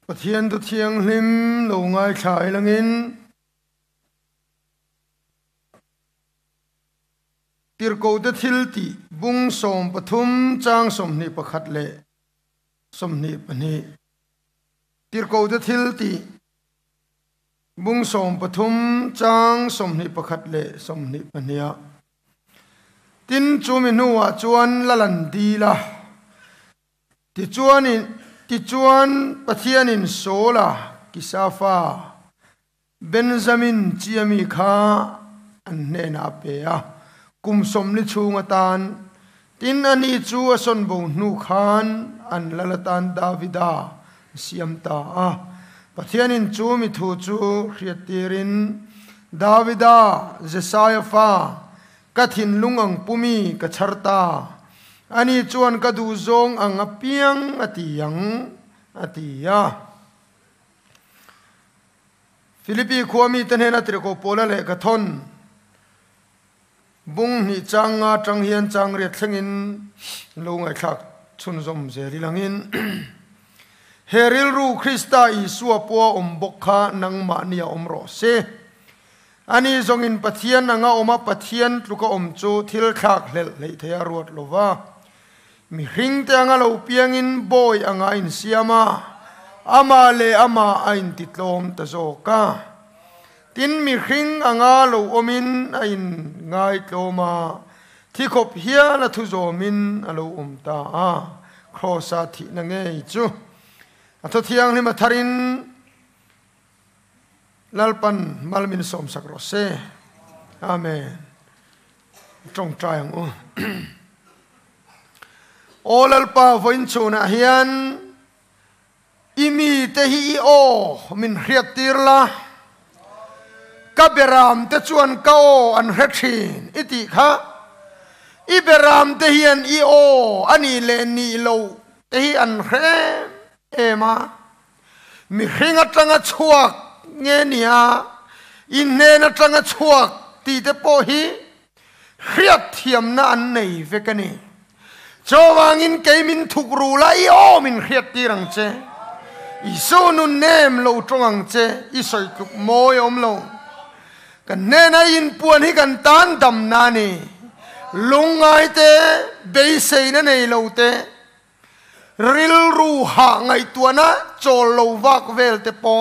Pathian tu thiang hlim lo ngai thlai langin tirko te thil ti bung som pathum chang som ni pakhat le som ni pani tirko te thil ti bung som pathum chang som ni pakhat le som ni pania tin chumi nuwa chuan lalan di la ti chuan Pathian in sola kisafa Benjamin chiami kha an hnaihna pe a kum som ni chunga tan tin ani chu ason bo nu khan an lalatan Davida siam ta a Pathian in chu mi thu chu hriatirin Davida Jesaiah fa ka thinlung ang pumi ka chharta ani chuan ka du zong ang apiang atia Philippi khuami tanhena triko pola le ka thon bung ni changa tang hian chang ria thlengin lo ngai thak chun zom zeri langin heril ru Krista Isua po ombokha nangma nia omro se ani zongin Pathian anga oma Pathian tluka omchu thil thak hlel lei theya ruat lova mi hring te anga lo piangin boy anga in siama ama le ama ain titlom ta zoka tin mi hring anga lo omin ain ngai tloma thikhop hian a thu zomin alo umta a khosa thi na nge chu atho thiang ni matharin lalpan malmin som sakro se amen trong tryang o olalpa voin chuna hian imi theih o min hriatirla kaberam te chuan ka o an hrethin iti kha iberam te hian I o ani le ni lo tehi an hrem ema mi hringa tanga chuak nge nia in ne na tanga chuak ti te po hi hriat thiam na an nei vekani chowangin keimin thukru la I o min hriat tirang che isu nun nem lo trongang che isoi kup moi om lo kan ne na in puan hi kan tan dam na ni lungai te beiseiin nei lo te ril ru ha ngai tuana chol lo wak vel te po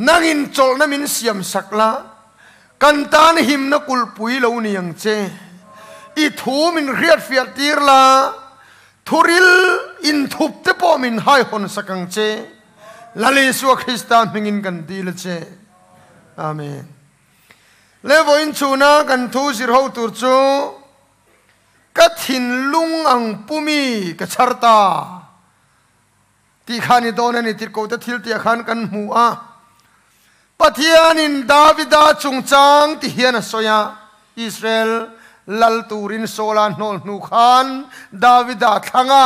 nangin chol na min siam sakla kan tan him na kulpui lo niang che I thu min riat fiat tirla thuril in thup te po min hai hon sakang che lali suwa Krista mingin kan dil che amen levo in chuna kan thu sir ho tur chu ka thinlung ang pumi ka charta ti khani don ani tirko ta thil ti khan kan mu a Pathian in Davida chungchang ti hian soya Israel lal turin sola nol nu khan Davida thanga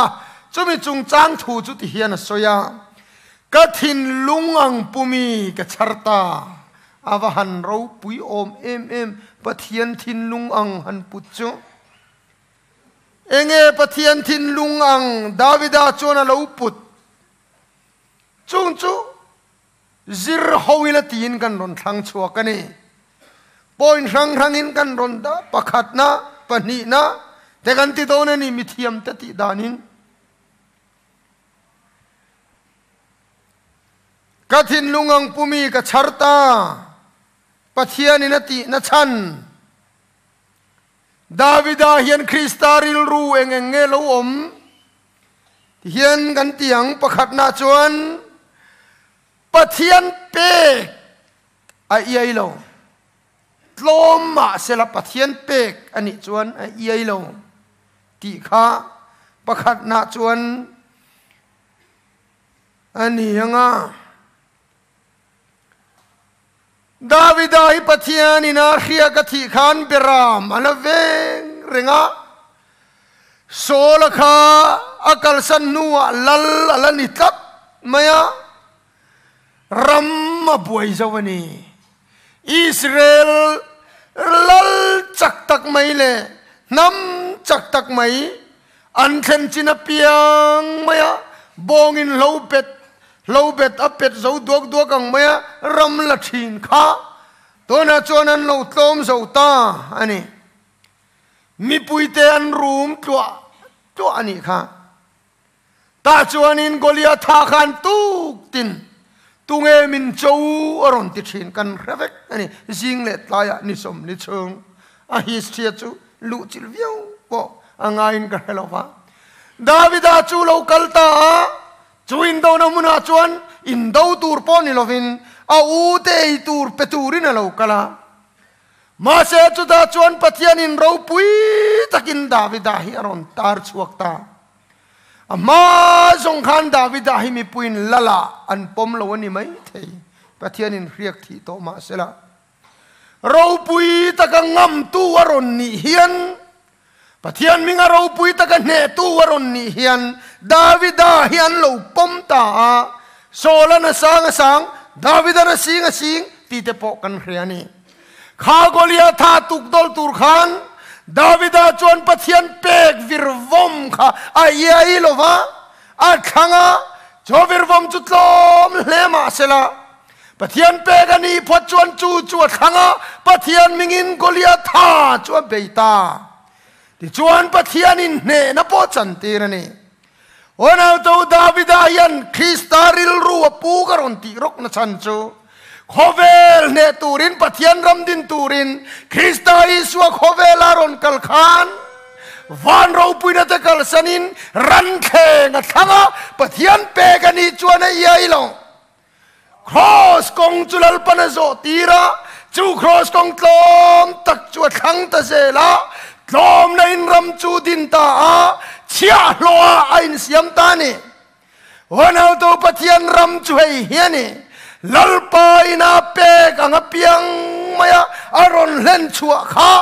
chumi chungchang thu chu ti hian soya ka thinlung ang pumi ka charta avahan ro pui om em Pathian thinlung ang han putchu enge Pathian thinlung ang Davida chona lo put chung chu zir howila tin kan ron thang chua kani point rang in kan ron da pakhat na pani na te kan ti don ni mithiam ta ti danin ka thinlung ang pumi ka charta Pathian in ati na chan Davida hian Krista ril ru engenge lo om hian kan tiang pakhat na chuan Pathian pe a iai lo tloma sela Pathian pe ani chuan a iai lo ti kha pakhat na chuan ani anga Davida hi Pathian ina khia ka thi khan beram alaveng renga solakha akal san nuwa lal alani tlap maya ram buai zawani Israel lal chak tak mai le nam chak tak mai an thlen china piang maya bong in lo bet a pet zo duak ang maya ram la thin kha to na chuan an lo tlom zo ta ani mi puite an room tua ani kha ta chuan in Goliath tha khan tuk tin tunge min chou aron ti thin kan ravek ani jing le tlaya ni som ni chung a history chu lu chil viau po angain ka helova Davida chu lo kalta chuin do na muna chuan in do tur po ni lovin a u te tur peturin a lo kala ma se chu da chuan Pathian in ro pui takin Davida hi aron tar chuak ta ama zong khan Davida hi mi puin lala an pom lo ani mai thei Pathian in riak thi to ma sela ro pui takangam tu aron ni hian Pathian minga ro pui taka ne tu aron ni hian Davida hian lo pom ta sola na sang Davida na sing ti te po kan hriani kha Goliath tha tuk dol tur khan Davida chuan Pathian pek virvom kha ai lova a thanga cho virvom chu tlom hlema sela Pathian pek ani phot chuan chu thanga Pathian mingin Goliath tha chu beita ti chuan Pathian in ne na po chan tirani ona to Davida yan Kristaril ru pu karon ti rok na chan chu khovel ne turin Pathian ramdin turin Krista iswa khovelaron kalkhan van ro puina te kalsanin ran khe nga thanga Pathian pegani chuana yailo cross kong chulal panazo tira chu cross kong tlom tak chu thang ta zela tlom na in ram chu din ta chia loa ain siam ta ni ona to Pathian ram chu hei hiani lalpa ina pek ang piang maya aron len chua kha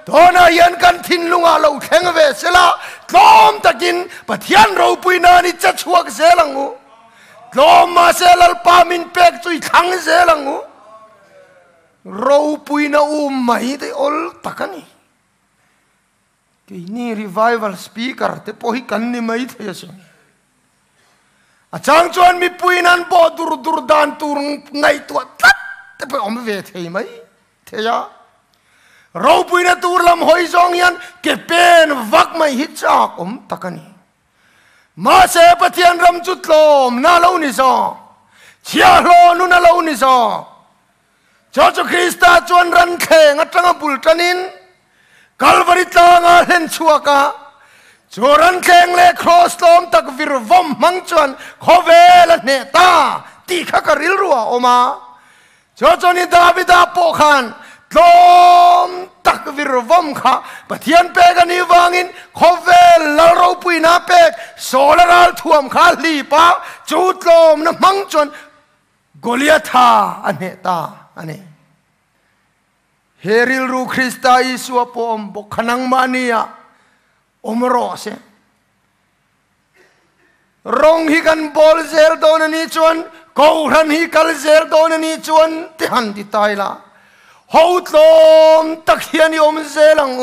tona yan kan thinlunga lo theng ve sela tlom takin Pathian ro puina ni cha chuak zelangu tlom ma se lalpa min pek chui thang zelangu ro puina mai te ol takani ke ni revival speaker te pohi kan ni mai thayase achang chuan mi puinan bo dur dan tur ngai tu tat te pe om ve thei mai theya ro puina tur lam hoi zong yan ke pen vak mai hi chak om takani ma se Pathian ram chu tlom na lo ni so chia lo nu na lo ni so cho Krista chuan ran khe ngatanga bultanin Calvary tanga hen chuaka Choran keng le cross lom tak virvom mangchuan khovel ne ta ti kha karil ruwa oma choni Davida pokhan tlom tak virvom kha Pathian pegani wangin khovel lalro puina pek solaral thuam kha lipa chutlom na mangchuan Goliath ane ta ane heril ru Krista Isu pom bokhanang mania omro se rong hi kan bol zer don ni chuan ko ran hi kal zer don ni chuan ti han ti tai la hotlom tak hian yom zelang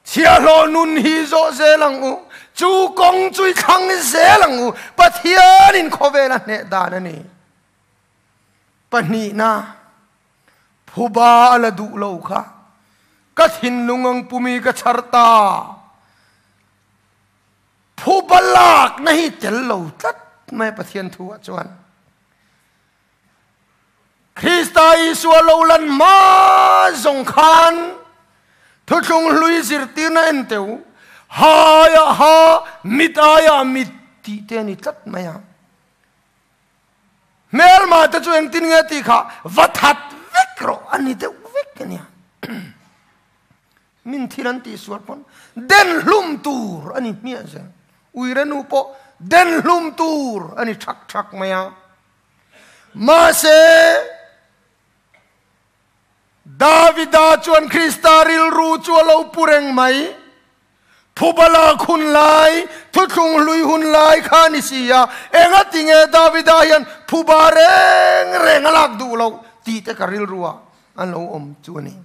chia lo nun hi zo zelang chu kong chui khang zelang Pathian in khovela ne dan ni pani na phuba ala du lo kha ka thinlung pumi ka chhar ta phubalak nahi tello tat mai Pathian thu chuan Krista Isu lo lan ma zong khan thuchung lui zir tina enteu ha mitaya miti te ni tat maya mel ma ta chu eng tin nge ti kha wathat vekro ani te vek nia min thiran ti suar pon den hlum tur ani mia se uirenu po den hlum tur ani thak maya ma se Davida chuan Kristaril ru chu lo pureng mai phubala khun lai thuthung lui hun lai khani sia enga tinge Davida yan phubareng alak du lo ti te karil ruwa an lo om chuani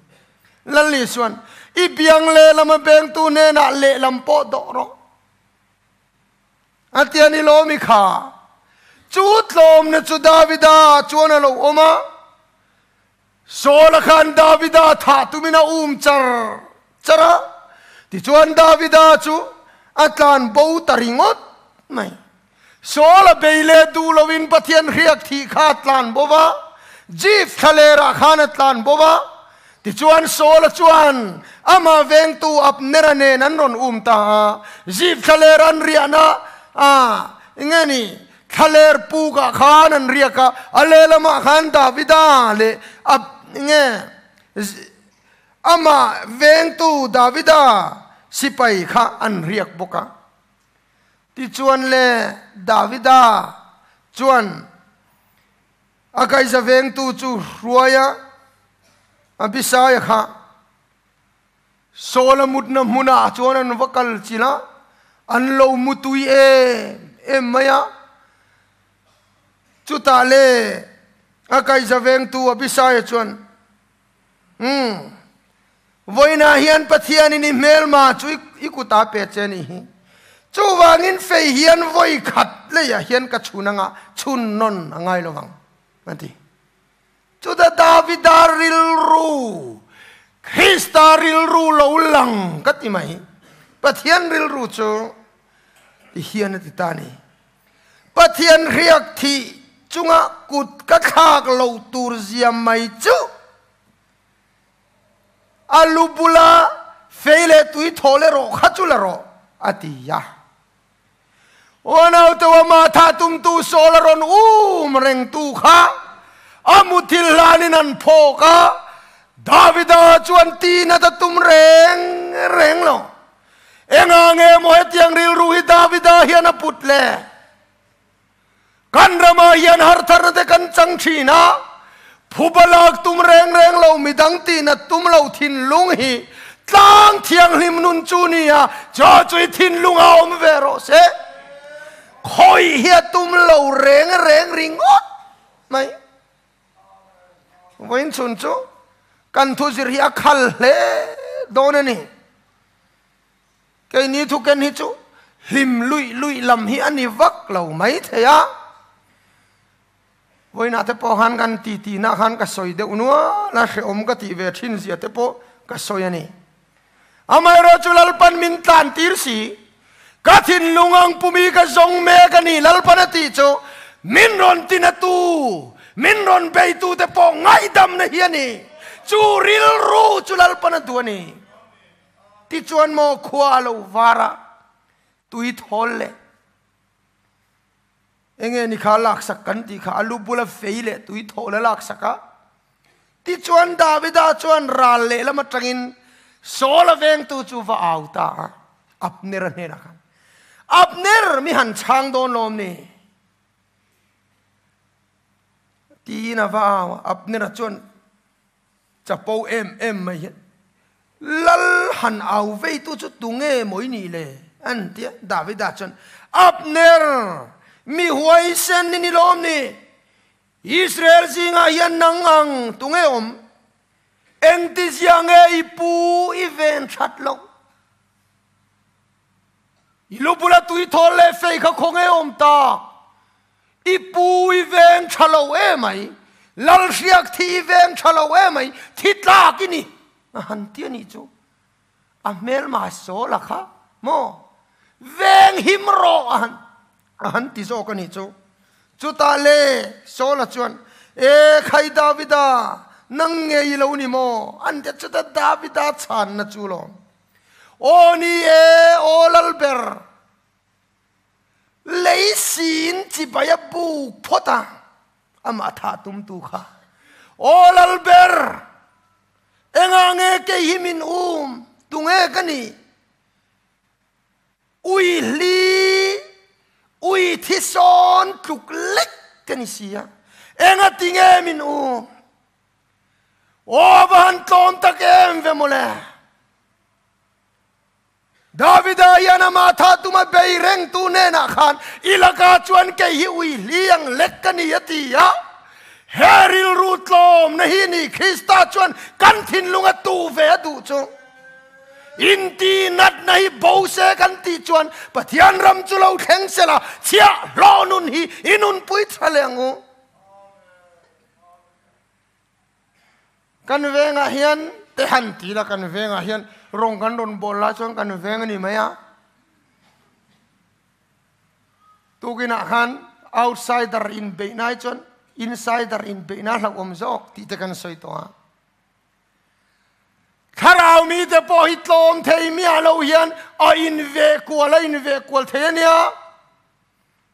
lalli suan i biang le lama beng tu ne na le lam po do ro atiani lo mi kha chu tlom na chu Davida chuan lo oma sola khan Davida tha tumina char chara ti chuan Davida chu atlan bo taringot mai sola beile du lovin Pathian riak thi kha tlan bowa jif khalera khan tlan bowa ti chuan sola chuan ama veng tu ap nerane nan ron ta jif khaleran riana ngani khaler pu ka khan an riaka alelama khan Davida le ap nge ama veng tu Davida sipai kha an riak boka ti chuan le Davida chuan akai za veng tu chu ruaya abisaya kha sola mutna muna chuan an vakal chila an lo mutui e maya chuta le akai za veng tu abisaya chuan voina hian Pathian in mel ma chu ikuta pe cheni hi chu wangin fei hian voi khat le ya hian ka chunanga chun non angai lo wang ati chu da Davida ril ru Krista ril ru lo lang kati mai Pathian ril ru chu ti hian ti tani Pathian riak thi chunga kut ka khak lo tur ziam mai chu alubula feile tui thole ro khachula ro atiya ona utawa matha tum tu solaron reng tu kha amuthil lanin an phoka Davida chuan tihna ta tum reng lo enga nge mo hetiang ril ru hi Davida hian a putle kan rama hian har thar te kan chang thina phubalak tum reng lo midang tihna tum lo thinlung hi tlang thiang hlim nun chu nia cho chui thinlung a om vero se khoi hi tum lo reng ringot mai voin chun chu kan thu zir hi a khal hle donani cái ní thu ken hi chu hlim lui lam hi ani vak lo mai theya voina te po han kan ti na han ka soi de unwa la se om ka ti ve thin zia te po ka soi ani amai ro chulal pan min tan tir si ka thin lungang pumi ka zong me ka ni lal pan ti chu min ron tinatu min ron bei tu te po ngai dam na hi ani chu ril ru chulal pan tu ani ti chuan mo khua lo vara tui thole enge ni kha lak sak kan ti kha alu bula feile tui thole lak saka ti chuan Davida chuan ral le lama tangin sola veng tu chu va auta apner ne na kan apner mi han chang don lom ni ti na va apner chuan chapo em mai lal han au vei tu chu tunge moi ni le an tia Davida chuan apner mi huai sen ni lom ni Israel zinga yan nangang tunge om eng ti ziange ipu event thatlo ilubula tui thole fei kha khonge om ta ipu event thalo e mai lal riak thi event thalo e mai thitla kini han tia ni chu a mel ma so la kha mo veng him ro han ti zo ka ni chu chu ta le so la chuan e khai Davida nang nge i lo ni mo an te chu ta Davida chan na chu lo oni e olal ber leisin chi ba ya bu phota ama tha tum tu kha olal ber enga nge ke himin tunge ka ni ui thison tluk lek ka ni sia enga tinge min van tlom tak em ve mole Davida yana matha tuma bei reng tu ne na khan ilaka chuan ke hi ui liang lek ka ni ati ya heril rutlom na hi ni Krista chuan kan thin lunga tu ve du chu in ti nat nahi bo se kan ti chuan Pathian ram chu lo theng se la chia lo nun hi inun pui thalengu kan venga hian te han ti la kan venga hian rong kan ron bol la chuan kan venga ni maya tu kina khan outsider in be nai chuan insider in be na la om zok ti te kan soi to ha Tharau mi te po hitlom thei mi alo hian a in ve kwal thei nia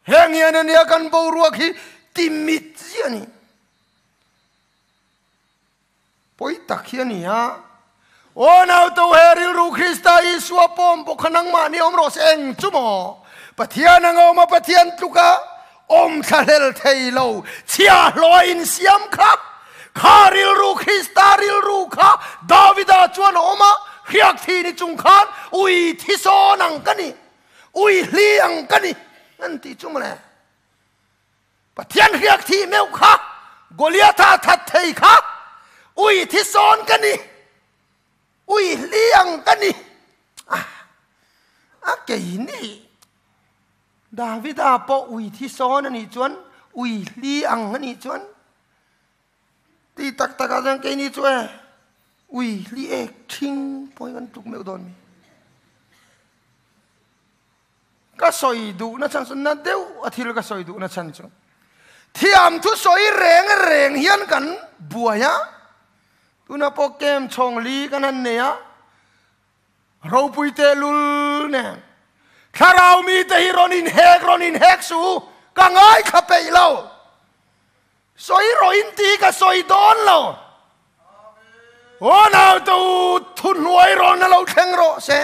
heng hian ania kan bo ruak hi timit ziani poi tak hian nia o nau to heril ru Krista Isua pom po khanang ma ni om ros eng chumo Pathian angoma Pathian tuka om thalel thei lo chia loin siam khap Kharil ru Krista ril ru kha Davida chuan oma khiak thi ni chung khan ui thi so nang kani ui hliang kani anti chung le Pathian khiak thi meu kha Goliatha that thei kha ui thi son kani ui hliang kani ke ni Davida po ui thi son ani chuan ui hliang ani chuan ti tak tak ang kay ni chue ui li ek thing poi kan tuk meu don mi ka soi du na chan sun na deu athil ka soi du na chan chu thiam thu soi reng hian kan buaya tu na po kem chong li kan an ne ya ro pui te lul ne kharau mi te hironin hek su ka ngai khapei lo soi roin ti ka soi don lo o nào tu thun nuôi ron na lo theng ro se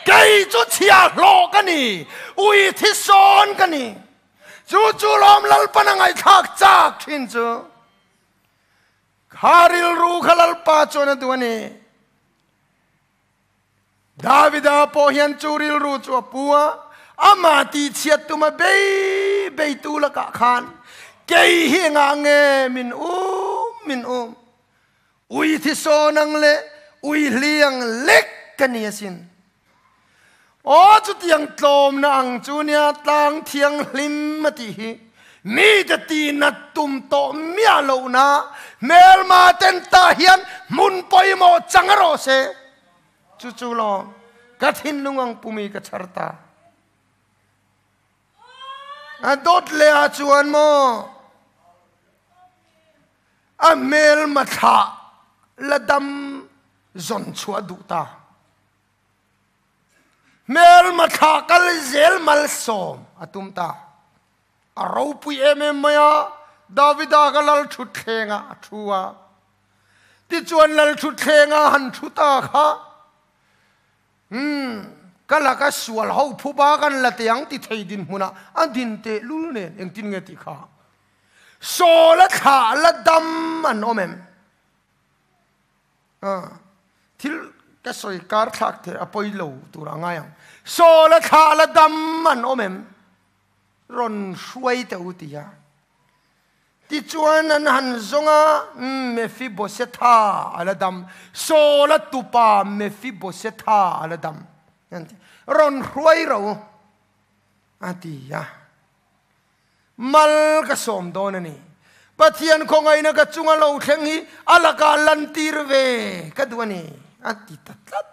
cây chu chia lo ka ni ui thi son ka ni chu lom lal panangai thak chak thin chu kharil ru khalal pa chona duani Davida po hian churil ru chu puwa amati chiat tu ma be tu la ka khan cây hi nge min ui thi so nang le ui liang lek kania sin o chu tiang tlom na ang chu nia tlang thiang hlim mati hi mi te ti na tum to mia lo na mel ma ten ta hian mun poi mo changaro se chu lo ka thinlung ang pumi ka charta a dot le a chuan mo a mel matha ladam zon chua du ta mel matha kal zel mal som atum ta a ro pui maya Davida ka lal thut thenga thua ti chuan lal thut thenga han thuta kha kala ka sual ho phuba kan la tiang ti thei din huna an din te lul ne eng tin nge ti kha so la tha la dam an omem thil ka soi kar thak the apoi lo tura ngayang so la tha la dam an omem ron shuai te utia ti chuan an han zonga Mephibosetha ala dam so la tupa Mephibosetha ala dam ron huai ro atia mal ka som don ani Pathian khongai na ka chunga lo thleng hi alaka lantir ve ka duani ati tat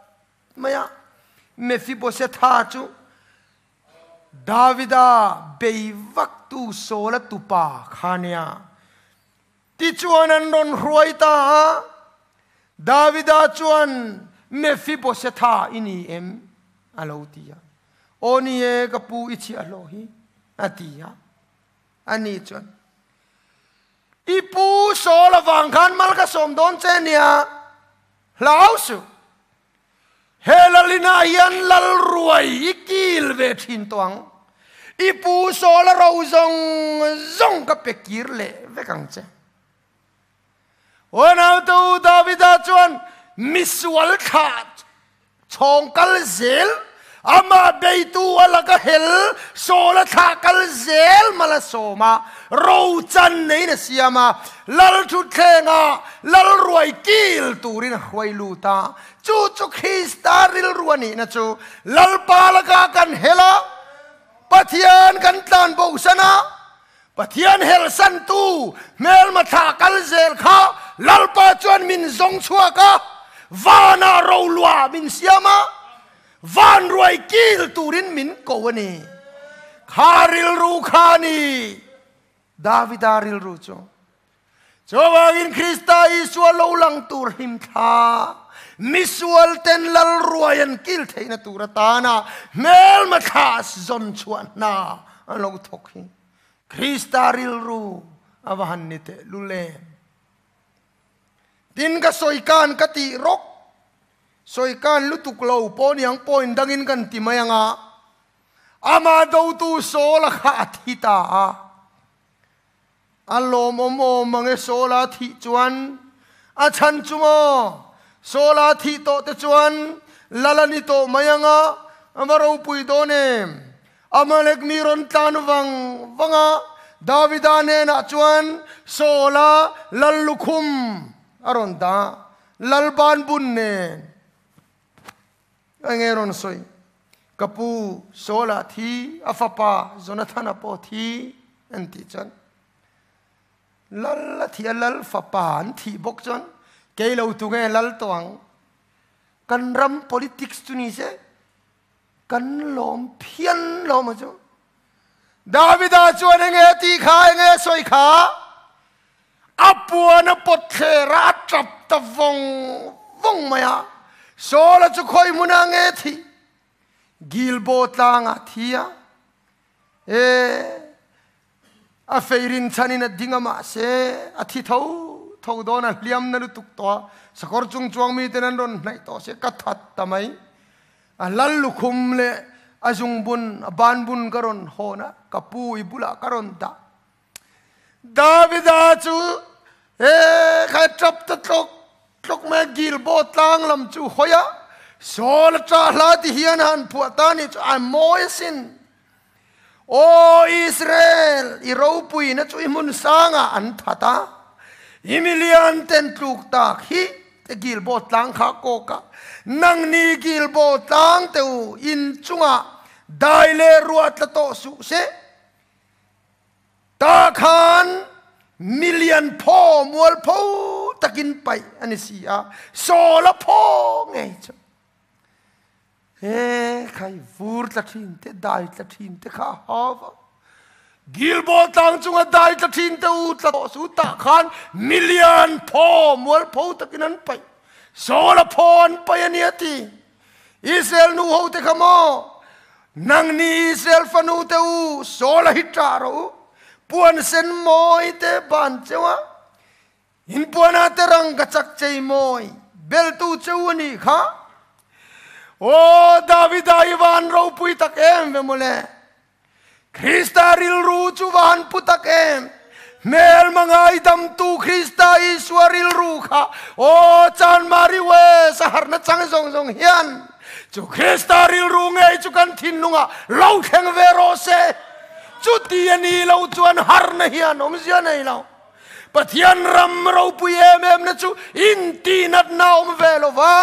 maya Mephibosetha chu Davida beivak tu sola tupa khania ti chuan an ron huai ta Davida chuan Mephibosetha ini em alotia oni e kapu ichi alohi atia ani chuan ipu sola wangkhan mal ka som don chenia lausu helalina yan lal ruai ikil ve thin toang ipu sola ro zong ka pekir le ve kang che ona tu Davida chuan miswal khat chong kal zel ama beitu alaga hel sola thakal zel mala soma ro chan nei na siama lal thu thenga lal ruai kil turin huai luta chu chu Kristaril ruani na chu lal palaga kan hela Pathian kan tan bo sana Pathian hel san tu mel ma thakal zel kha lal pa chuan min zong chua ka vana ro lua min siama van ruai kil turin min kowani kharil ru khani Davidaril ru cho chowagin Krista iswa lo lang tur him tha misual ten lal ruayan kil theina turatana mel mathas zon chuan na alo thokhi Kristaril ru avahan nite lule tin ka soikan kati rok soikan lutuk lo pon yang point dangin kan timayanga ama do tu sola kha thita alom omo mange sola thi chuan a chan chumo sola thi to te chuan lalani to mayanga amaro pui do ne amalek miron tan wanga Davidane na chuan sola lallukhum aronda lalban bunne angeron soi kapu sola thi afapa Jonathan apo thi anti chan lal thi lal fapa an thi bok chon keilo tu nge lal toang kan ram politics tu ni se kan lom phian lom cho Davida chuan nge ti kha nge soi kha apuana pothera trap ta vong maya sola chu khoi muna nge thi gilbo tanga thia a feirin chanina dingama se a thi tho dona liam na tuk to sakor chung chuang mi tenan ron nai to se ka that tamai a lallu khum le azung bun ban bun karon hona kapu ibula karon da Davida chu khai trap ta tlok me gilbo tlang lam chu hoya sol tra hla ti hian han phuata ni chu a moisin o Israel I ropui na chu imun sanga an thata imilian ten tluk ta hi te gilbo tlang kha ko ka nang ni gilbo tlang teu in chunga daile ruat la to su se ta khan million po mual po takin pai anisia sola po ngai chu khai vur ta thin te dai ta thin te kha hawa gilbo tang chunga dai ta thin te u ta su ta khan million po mual po takin an pai sola po an pai aniati Israel nu ho te khamo nang ni Israel fanu te u sola hitaro puan sen moi te ban chewa in puana te rang gachak chei moi bel tu chewani kha o Davida iwan ro pui tak em ve mole Kristaril ru chu wan putak em mel mangai dam tu Krista iswaril ru kha o chan mari we sahar na chang zong hian chu Kristaril ru ngai chu kan thin lunga lo kheng ve ro se chu ti ani lo chuan har na hian om zia nei lo Pathian ram ro pui em na chu in ti nat na om ve lo wa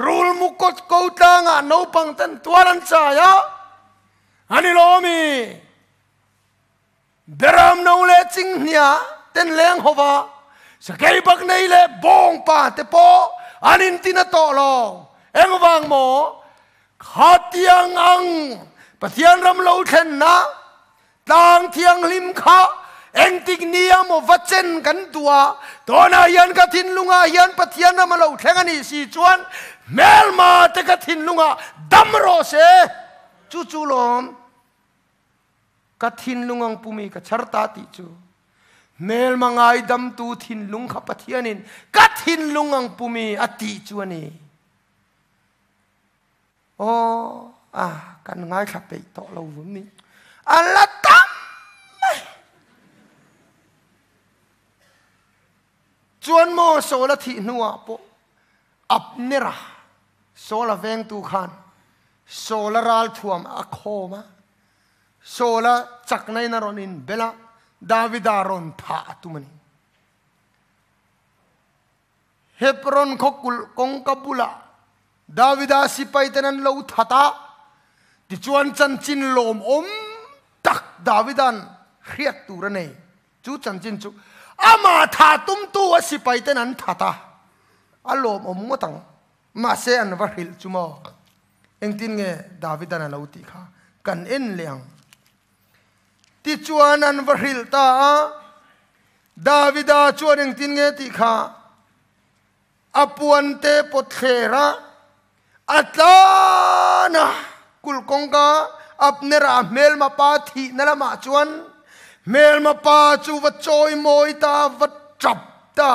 rul mukot ko tanga no pang tan tualan cha ya ani lo mi beram no le ching nia ten leng hova sakai bak nei le bong pa te po anin tina to lo eng wang mo khatiang ang Pathian ram lo then na tang thiang lim kha eng tik nia mo vachen kan tua tona yan ka thin lunga yan Pathian ram lo thengani si chuan melma te ka thin lunga damro se chu lom ka thin lungang pumi ka charta ti chu mel mangai dam tu thin lung kha Pathianin ka thin lungang pumi ati chu ani o kan ngai kha pe to lo vum ni ala tam chuan mo sola thi nuwa po apnera sola veng tu khan sola ral thuam akhoma sola chaknai na ronin bela davidaron tha tumani Hebron khokul kongkabula Davida sipai tenan lo thata ti chuan chan chin lom tak Davidan khiat turane chu chan chin chu ama tha tum tu sipai tenan thata alom ngotang ma se an varhil chumo engtin nge Davidan lo ti kha kan en liang ti chuan an varhil ta Davida chuan engtin nge ti kha apuante pothera atlana kulkongka apnera mel mapa thihna lama chuan mel mapa chu va choi moi ta va trap ta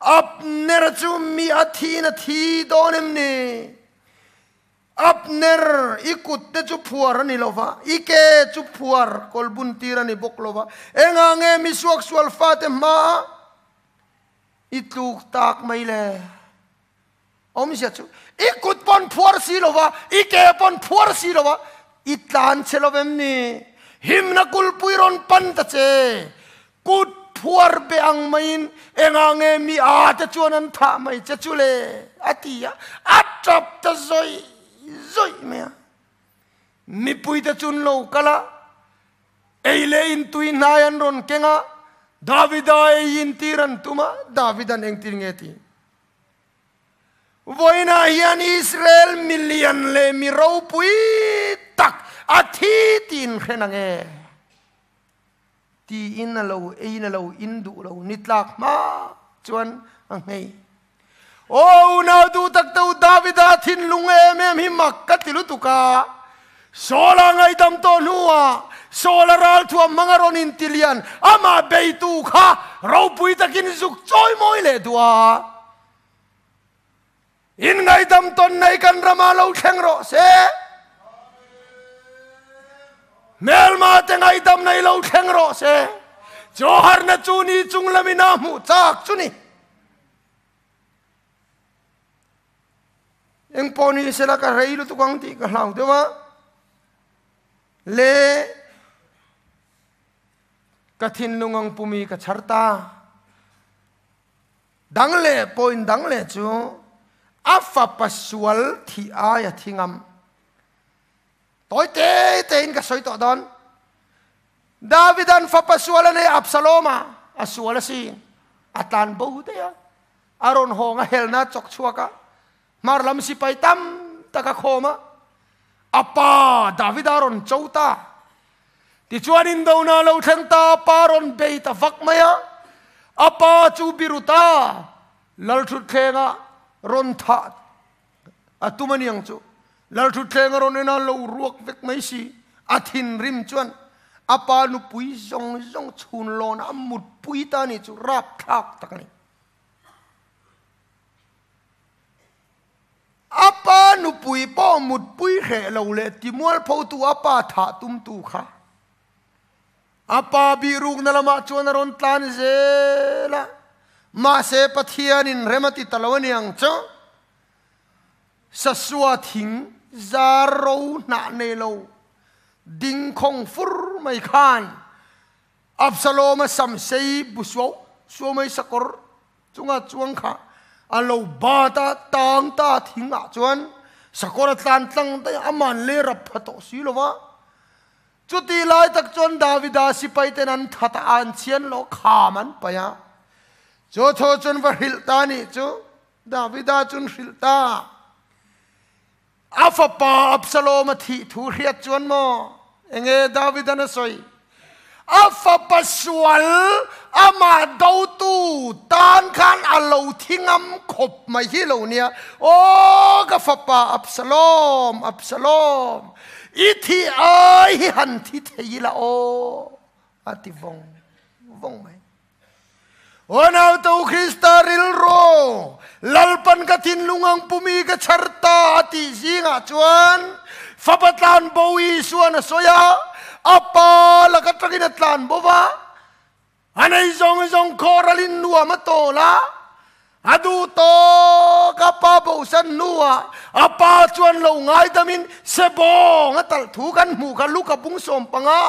apnera chu mi athina thi donem ne apner ikut te chu phuar ani lova ike chu phuar kolbun tirani bok lova enga nge mi suak sual fate ma itluk tak mai le om sia chu ikut pon phuar si lova ike pon phuar si lova itlan chelovem ni himna kulpuiron pan ta che kut phuar be ang main engange mi a ta chuanan tha mai che chule atia atrap ta zoi zoi me mi pui ta chun lo kala eile in tui nayan ron kenga Davida in tiran tuma Davidan eng tingeti voina hian Israel million le mi ro pui tak athi tin khenange ti in lo indu lo nitlak ma chuan ang hei oh now du tak tu Davida thinlung em hi makatilu tuka sola ngai dam to nuwa sola ral thua mangaron in tilian ama beitu kha ro pui takin zuk choi moi le dua in ngai dam ton nai kan rama lo thleng ro se mel ma te ngai dam nai lo thleng ro se johar na chu ni chung lamina mu chak chu ni eng poni sela ka reilu tu kang ti ka hlau dewa le kathin lungang pumi ka charta dangle point dangle chu afa pasual thi aya thingam toy te in ka soi to don Davidan fa pasual ne Absaloma asuala si atan bo te ya aron honga helna chok chuaka marlam si paitam taka khoma apa Davidaron chouta ti chuanin do na lo thenta paron beita vakmaya apa chu biruta lal thu thenga ron tha atumaniang chu lal thu thenga ron na lo ruak vek mai si athin rim chuan apa nu pui zong chun lon amut pui ta ni chu rap thak takani apa nu pui po mut pui khe lo le ti mual pho tu apa tha tum tu kha apa biruk na lama chuan ron tlan zela ma se Pathian in remati talawani ang cho sa suwa thing zaro na ne lo ding khong fur mai khan Absalom sam sei buswo so mai sakor chunga chuang kha alo bata tang ta thinga chuan sakor tlan tlang ta aman le rap phato silova chuti lai tak chuan Davida sipai tenan thata an chian lo khaman paya cho tho chun va hilta ni chu Davida chun hilta afapa Absalom thi thu riat chuan mo enge Davida na soi afapa sual ama dautu tan khan alo thingam khop mai hi lo nia o ka fapa Absalom ithi ai han thi thei la o ati vong mai onau to Kristaril ro lalpan ka thinlungang pumi ka charta ati zinga chuan fapatlan bowi suana soya apa lakatragin atlan bova anay zong koralin nuwa matola adu to kapa bosan nuwa apa chuan lo ngai tamin sebong atal thu kan mu kan lu ka bung som panga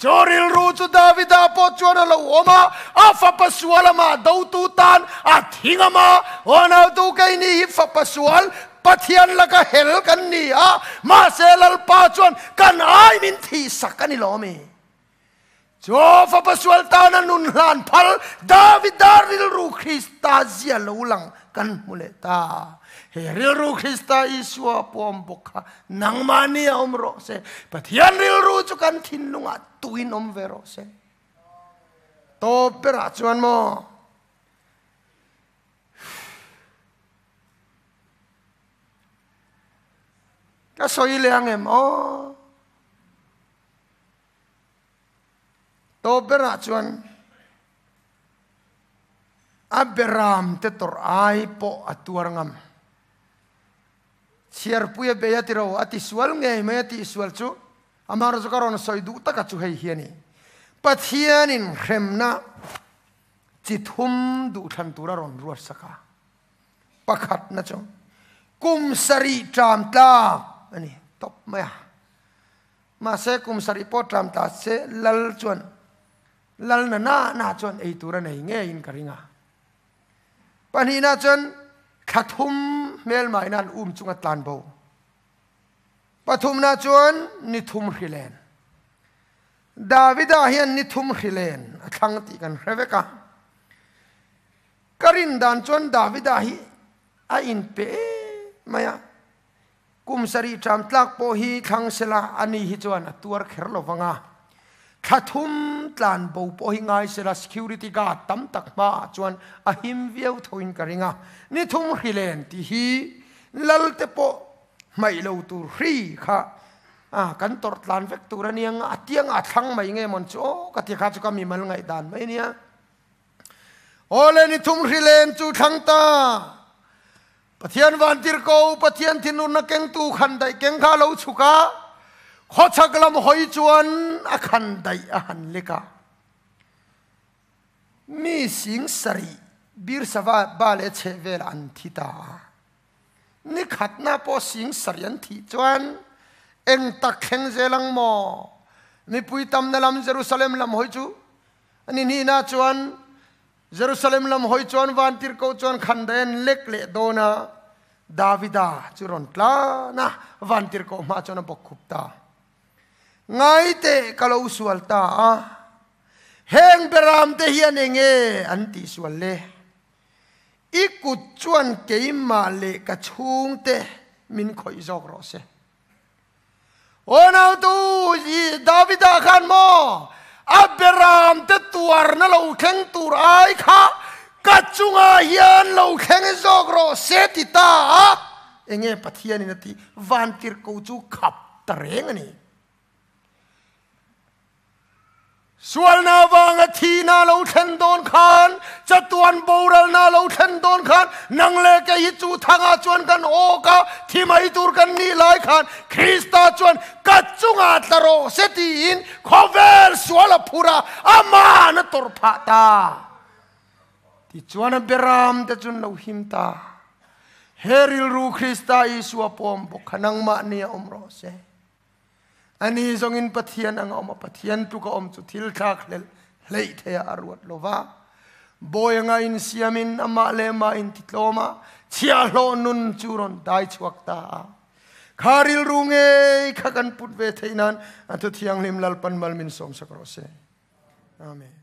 choril ru chu David apo chuan lo oma afa pasual ma do tu tan a thinga ma ona tu kai ni fa pasual Pathian laka hel kan ni a ma selal pa chuan kan ai min thi sakani lo me jo fa pasual tanan nun hlan phal David daril ru Krista zia lo lang kan muleta he ril ru Krista iswa pom bokha nang mani omro se Pathian ril ru chu kan thinlunga tuin om vero se to pera chuan mo ka soi leang em o to bera chuan aberam te tor ai po atuar ngam chiar puya beya tiro ati swal nge me ati swal chu amar zakaron soi du taka chu hei hiani Pathian in hremna chithum du than tura ron ruat saka pakhat na chu kum sari tram ta ani top maya ma se kum sari po tram ta se lal chuan lal na chuan ei tura nei nge in karinga pani na chuan khathum mel mai nan chunga tlan bo pathum na chuan nithum hrilen Davida hian nithum hrilen athang ti kan hreveka karin dan chuan Davida hi a in pe maya kum sari tram tlak po hi thang sela ani hi chuan atuar kherlo wanga khathum tlan bo po hi ngai sela security guard tam tak ma chuan a him viau thoin karinga ni thum hrilen ti hi lalte po mai lo tur hri kha kan tor tlan vek tur aniang atiang athang mai nge mon cho ka ti kha chu ka mi mal ngai dan mai nia ole ni thum hrilen chu thang ta Pathian vantir ko Pathian thinun na keng tu khan dai keng kha lo chuka khochaklam hoi chuan a khan dai a han leka mi sing sari bir sawa ba le che vel an thita ni khatna po sing sarian thi chuan eng tak kheng zelang mo mi pui tam na lam Jerusalem lam hoi chu ani ni na chuan Jerusalem lam hoi chuan vantir ko chuan khan den lek le dona Davida churon tla na vantir ko ma chuan bok khupta ngai te kalau sual ta heng beram te hian enge anti sual le ikut chuan keima le ka chung te min khoi jok ro se ona tu Davida khan mo aberam te tuar na lo kheng tur ai kha kachunga hian lo kheng jok ro se ti ta enge Pathian in ati vantir ko chu khap tareng ani sual na wanga thina lo then don khan chatuan boral na lo then don khan nang le ke hi chu thanga chuan kan o ka thimai tur kan ni lai khan Krista chuan kachunga taro setin khovel suala phura ama na tor pha ta ti chuan beram te chun lo him ta heril ru Krista isua pom bokhanang ma ni omro se ani zongin Pathian ang oma Pathian tu ka om chu thil thak lel lei theya arwat lova boy nga in siamin ama le ma in titloma chia lo nun churon dai chuak ta kharil runge khakan put ve theinan atu thiang lim lal pan mal min som sakro se amen.